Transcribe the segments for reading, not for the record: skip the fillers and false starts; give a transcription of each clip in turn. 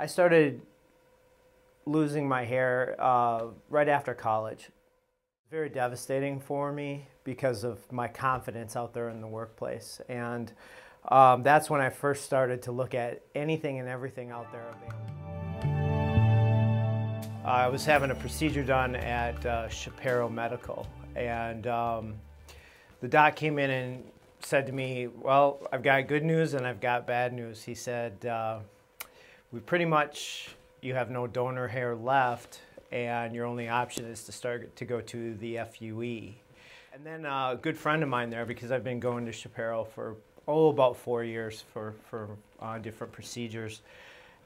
I started losing my hair right after college. Very devastating for me because of my confidence out there in the workplace. And that's when I first started to look at anything and everything out there available. I was having a procedure done at Shapiro Medical, and the doc came in and said to me, well, I've got good news and I've got bad news. He said, you have no donor hair left, and your only option is to start to go to the FUE. And then a good friend of mine there, because I've been going to Shapiro for about 4 years for different procedures,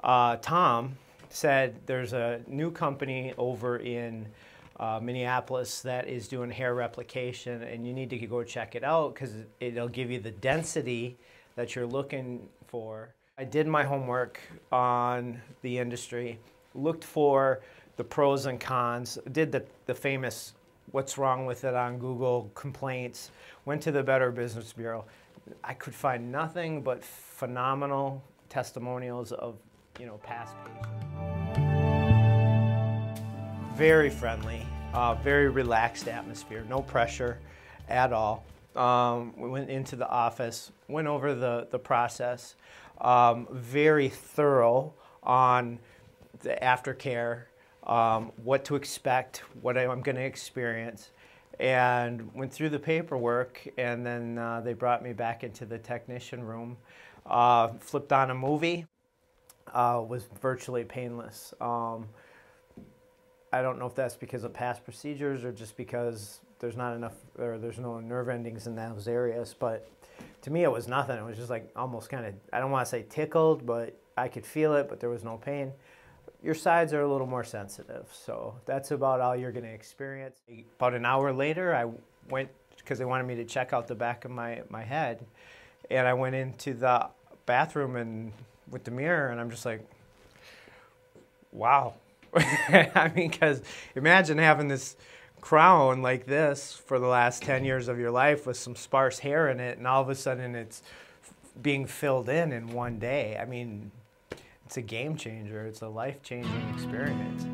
Tom said there's a new company over in Minneapolis that is doing hair replication, and you need to go check it out because it'll give you the density that you're looking for. I did my homework on the industry, looked for the pros and cons, did the famous what's wrong with it on Google complaints, went to the Better Business Bureau. I could find nothing but phenomenal testimonials of, past patients. Very friendly, very relaxed atmosphere, no pressure at all. We went into the office, went over the process, very thorough on the aftercare, what to expect, what I'm going to experience, and went through the paperwork, and then they brought me back into the technician room, flipped on a movie, was virtually painless. I don't know if that's because of past procedures or just because there's not enough, or there's no nerve endings in those areas, but to me it was nothing. It was just like almost kind of, I don't want to say tickled, but I could feel it, but there was no pain. Your sides are a little more sensitive, so that's about all you're going to experience. About an hour later, I went, because they wanted me to check out the back of my head, and I went into the bathroom and with the mirror, and I'm just like, wow. I mean, because imagine having this crown like this for the last 10 years of your life with some sparse hair in it, and all of a sudden it's being filled in one day. I mean, it's a game changer. It's a life-changing experience.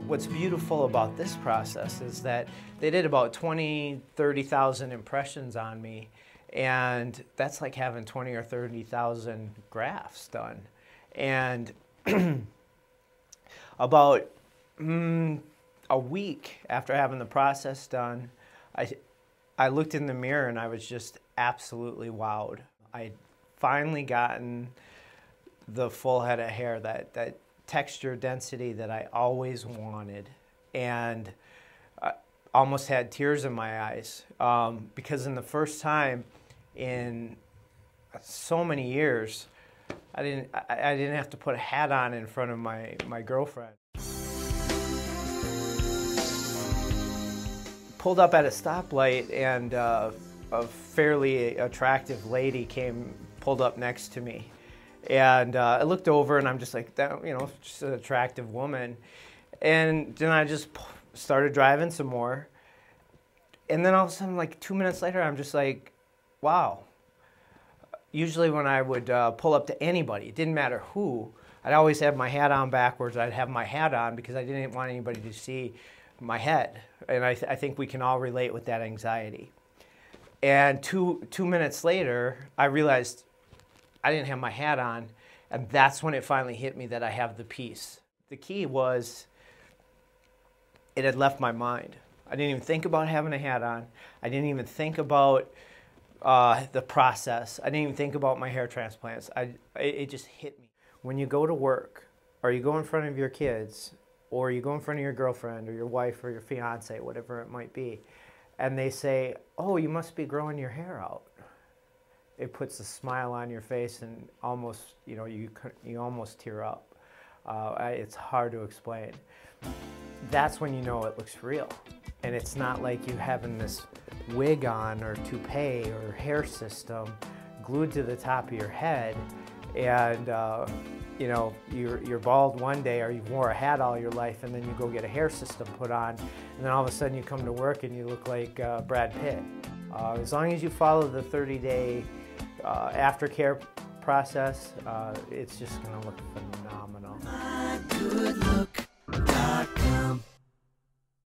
What's beautiful about this process is that they did about 20, 30,000 impressions on me, and that's like having 20 or 30,000 grafts done. And about a week after having the process done, I looked in the mirror and I was just absolutely wowed. I'd finally gotten the full head of hair, that texture density that I always wanted, and I almost had tears in my eyes because in the first time in so many years, I didn't have to put a hat on in front of my girlfriend. Pulled up at a stoplight, and a fairly attractive lady pulled up next to me. And I looked over, and I'm just like, just an attractive woman. And then I just started driving some more. And then all of a sudden, like 2 minutes later, I'm just like, wow. Usually when I would pull up to anybody, it didn't matter who, I'd always have my hat on backwards. I'd have my hat on because I didn't want anybody to see my head. And I think we can all relate with that anxiety. And two minutes later, I realized I didn't have my hat on, and that's when it finally hit me that I have the piece. The key was it had left my mind. I didn't even think about having a hat on. I didn't even think about the process. I didn't even think about my hair transplants. It just hit me. When you go to work, or you go in front of your kids, or you go in front of your girlfriend, or your wife, or your fiance, whatever it might be, and they say, oh, you must be growing your hair out. It puts a smile on your face, and almost, you almost tear up. It's hard to explain. That's when you know it looks real. And it's not like you having this wig on, or toupee, or hair system glued to the top of your head, and you're bald one day, or you've wore a hat all your life, and then you go get a hair system put on, and then all of a sudden you come to work and you look like Brad Pitt. As long as you follow the 30-day aftercare process, it's just going to look phenomenal.